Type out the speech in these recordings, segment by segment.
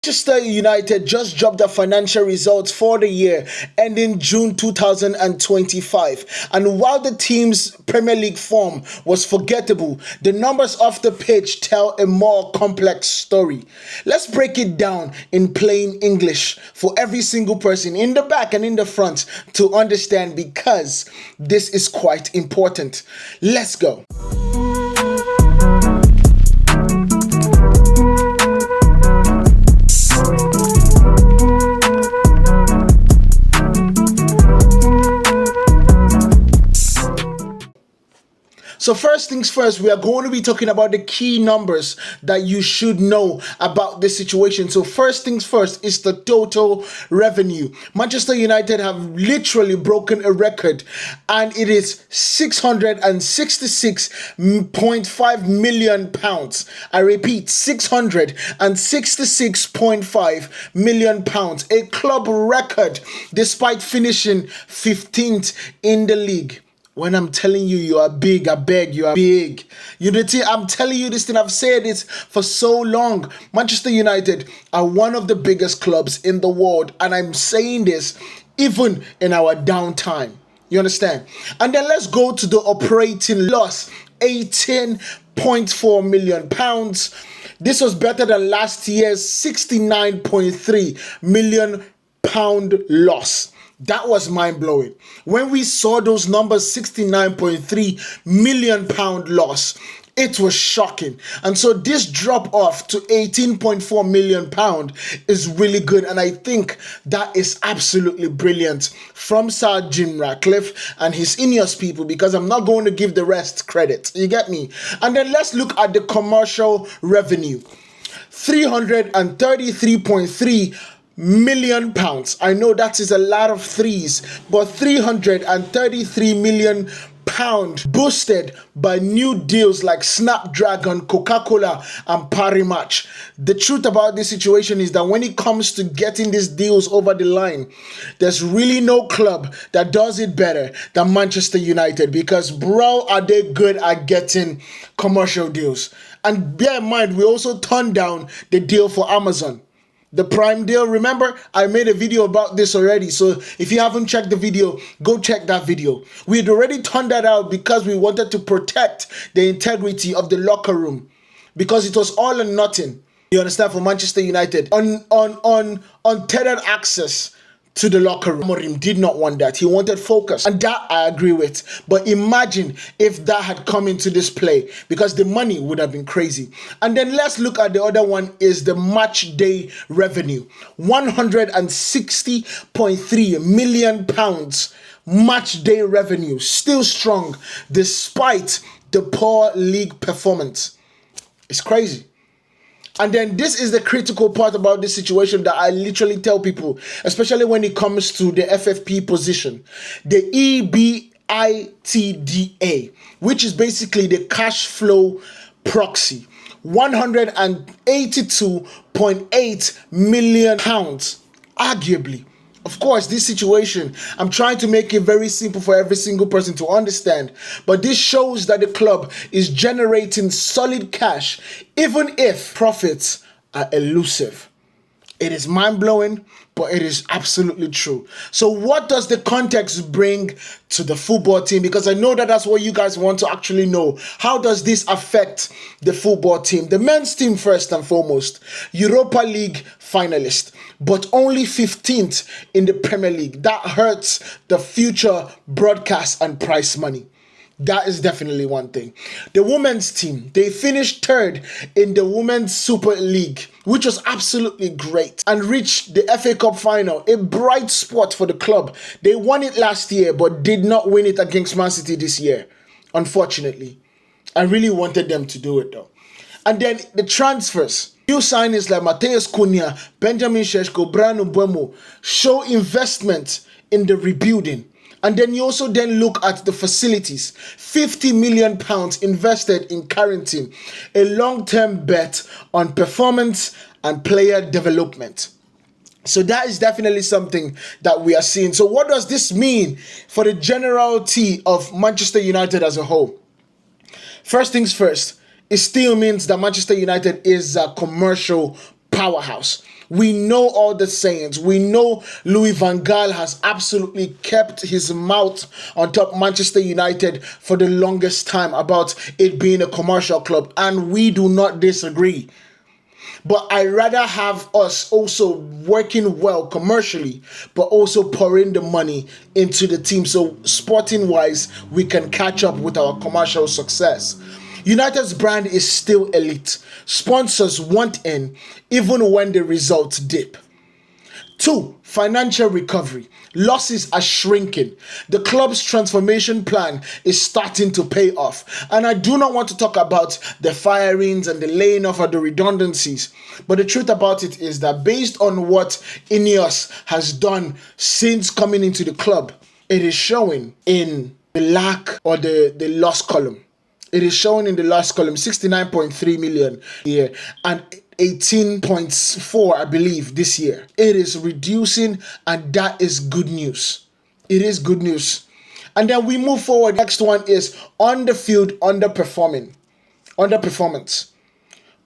Manchester United just dropped their financial results for the year ending June 2025. And while the team's Premier League form was forgettable, the numbers off the pitch tell a more complex story. Let's break it down in plain English for every single person in the back and in the front to understand, because this is quite important. Let's go. So first things first, we are going to be talking about the key numbers that you should know about this situation. So first things first is the total revenue. Manchester United have literally broken a record, and it is £666.5 million. I repeat, £666.5 million. A club record despite finishing 15th in the league. When I'm telling you, you are big, I beg, you are big. Unity, I'm telling you this thing, I've said it for so long. Manchester United are one of the biggest clubs in the world, and I'm saying this even in our downtime. You understand? And then let's go to the operating loss, £18.4 million. This was better than last year's £69.3 million loss. That was mind-blowing. When we saw those numbers, £69.3 million loss, it was shocking. And so this drop off to £18.4 million is really good. And I think that is absolutely brilliant from Sir Jim Ratcliffe and his Ineos people, because I'm not going to give the rest credit. You get me? And then let's look at the commercial revenue. £333.3 million. I know that is a lot of threes, but £333 million boosted by new deals like Snapdragon, Coca-Cola, and Parimatch. The truth about this situation is that when it comes to getting these deals over the line, there's really no club that does it better than Manchester United, because bro, are they good at getting commercial deals. And bear in mind, we also turned down the deal for Amazon. The Prime deal, remember, I made a video about this already. So if you haven't checked the video, go check that video. We had already turned that out because we wanted to protect the integrity of the locker room, because it was all or nothing. You understand, for Manchester United. Untethered access to the locker room. Amorim did not want that. He wanted focus, and that I agree with. But imagine if that had come into this play, because the money would have been crazy. And then let's look at the other one, is the match day revenue. £160.3 million match day revenue, still strong despite the poor league performance. It's crazy. And then this is the critical part about this situation that I literally tell people, especially when it comes to the FFP position. The EBITDA, which is basically the cash flow proxy. £182.8 million, arguably. Of course, this situation, I'm trying to make it very simple for every single person to understand, but this shows that the club is generating solid cash, even if profits are elusive. It is mind-blowing, but it is absolutely true. So what does the context bring to the football team? Because I know that that's what you guys want to actually know. How does this affect the football team? The men's team, first and foremost, Europa League finalist, but only 15th in the Premier League. That hurts the future broadcast and prize money. That is definitely one thing. The women's team, they finished third in the Women's Super League, which was absolutely great, and reached the FA Cup final, a bright spot for the club. They won it last year, but did not win it against Man City this year, unfortunately. I really wanted them to do it though. And then the transfers. New signings like Mateus Cunha, Benjamin Šeško, Brian Mbeumo show investment in the rebuilding. And then you also then look at the facilities. £50 million invested in Carrington, a long-term bet on performance and player development. So that is definitely something that we are seeing. So what does this mean for the generality of Manchester United as a whole? First things first, it still means that Manchester United is a commercial powerhouse. We know all the sayings. We know Louis van Gaal has absolutely kept his mouth on top Manchester United for the longest time about it being a commercial club, and we do not disagree. But I rather have us also working well commercially, but also pouring the money into the team so sporting wise we can catch up with our commercial success. United's brand is still elite. Sponsors want in even when the results dip. 2. Financial recovery. Losses are shrinking. The club's transformation plan is starting to pay off. And I do not want to talk about the firings and the laying off of the redundancies. But the truth about it is that based on what Ineos has done since coming into the club, it is showing in the lack or the loss column. It is showing in the last column 69.3 million here and 18.4, I believe, this year. It is reducing, and that is good news. It is good news. And then we move forward. Next one is on the field underperformance.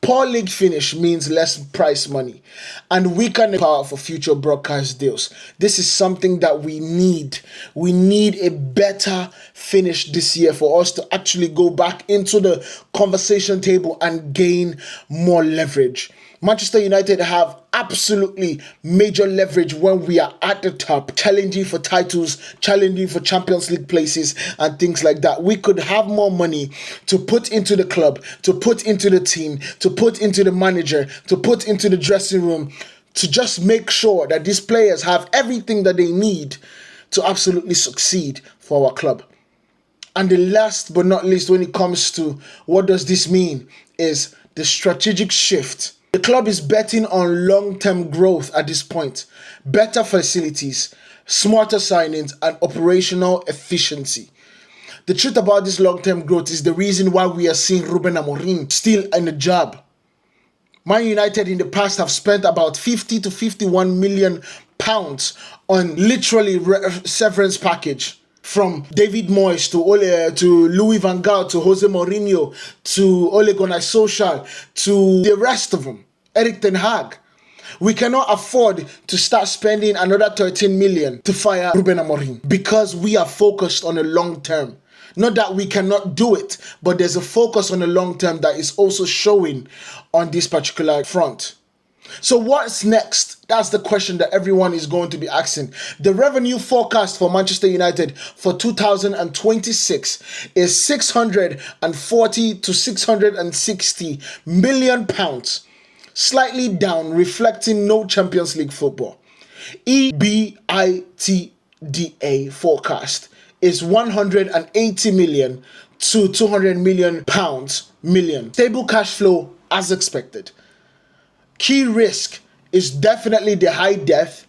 Poor league finish means less prize money and weaker power for future broadcast deals. This is something that we need. We need a better finish this year for us to actually go back into the conversation table and gain more leverage. Manchester United have absolutely major leverage when we are at the top, challenging for titles, challenging for Champions League places and things like that. We could have more money to put into the club, to put into the team, to put into the manager, to put into the dressing room, to just make sure that these players have everything that they need to absolutely succeed for our club. And the last but not least, when it comes to what does this mean, is the strategic shift. The club is betting on long-term growth at this point, better facilities, smarter signings, and operational efficiency. The truth about this long-term growth is the reason why we are seeing Ruben Amorim still in the job. Man United in the past have spent about 50 to 51 million pounds on literally severance package. From David Moyes to Louis van Gaal to Jose Mourinho to Ole Gunnar Solskjaer to the rest of them, Erik ten Hag. We cannot afford to start spending another 13 million to fire Ruben Amorim because we are focused on the long term. Not that we cannot do it, but there's a focus on the long term that is also showing on this particular front. So what's next? That's the question that everyone is going to be asking. The revenue forecast for Manchester United for 2026 is 640 to 660 million pounds, slightly down, reflecting no Champions League football. EBITDA forecast is 180 million to 200 million pounds. Stable cash flow as expected. Key risk is definitely the high depth,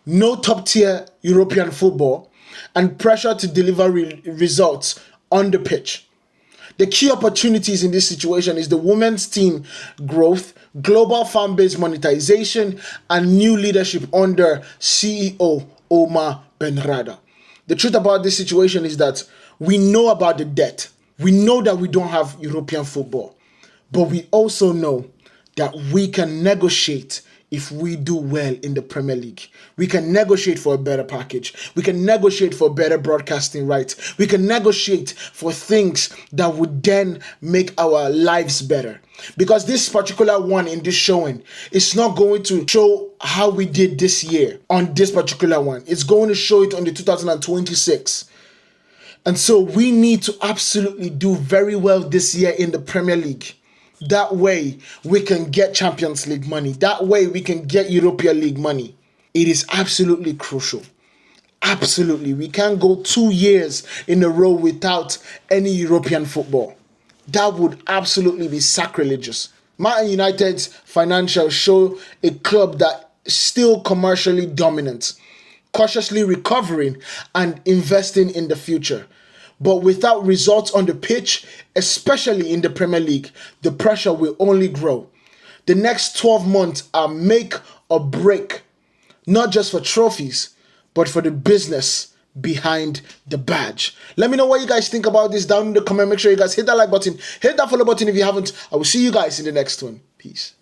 no top tier European football, and pressure to deliver results on the pitch. The key opportunities in this situation is the women's team growth, global fan base monetization, and new leadership under CEO Omar Benrada. The truth about this situation is that we know about the debt. We know that we don't have European football, but we also know that we can negotiate if we do well in the Premier League. We can negotiate for a better package. We can negotiate for better broadcasting rights. We can negotiate for things that would then make our lives better. Because this particular one in this showing is not going to show how we did this year on this particular one. It's going to show it on the 2026. And so we need to absolutely do very well this year in the Premier League. That way we can get Champions League money. That way we can get European League money. It is absolutely crucial. Absolutely. We can't go 2 years in a row without any European football. That would absolutely be sacrilegious. Man United's financials show a club that is still commercially dominant, cautiously recovering and investing in the future. But without results on the pitch, especially in the Premier League, the pressure will only grow. The next 12 months are make or break, not just for trophies, but for the business behind the badge. Let me know what you guys think about this down in the comment. Make sure you guys hit that like button, hit that follow button if you haven't. I will see you guys in the next one. Peace.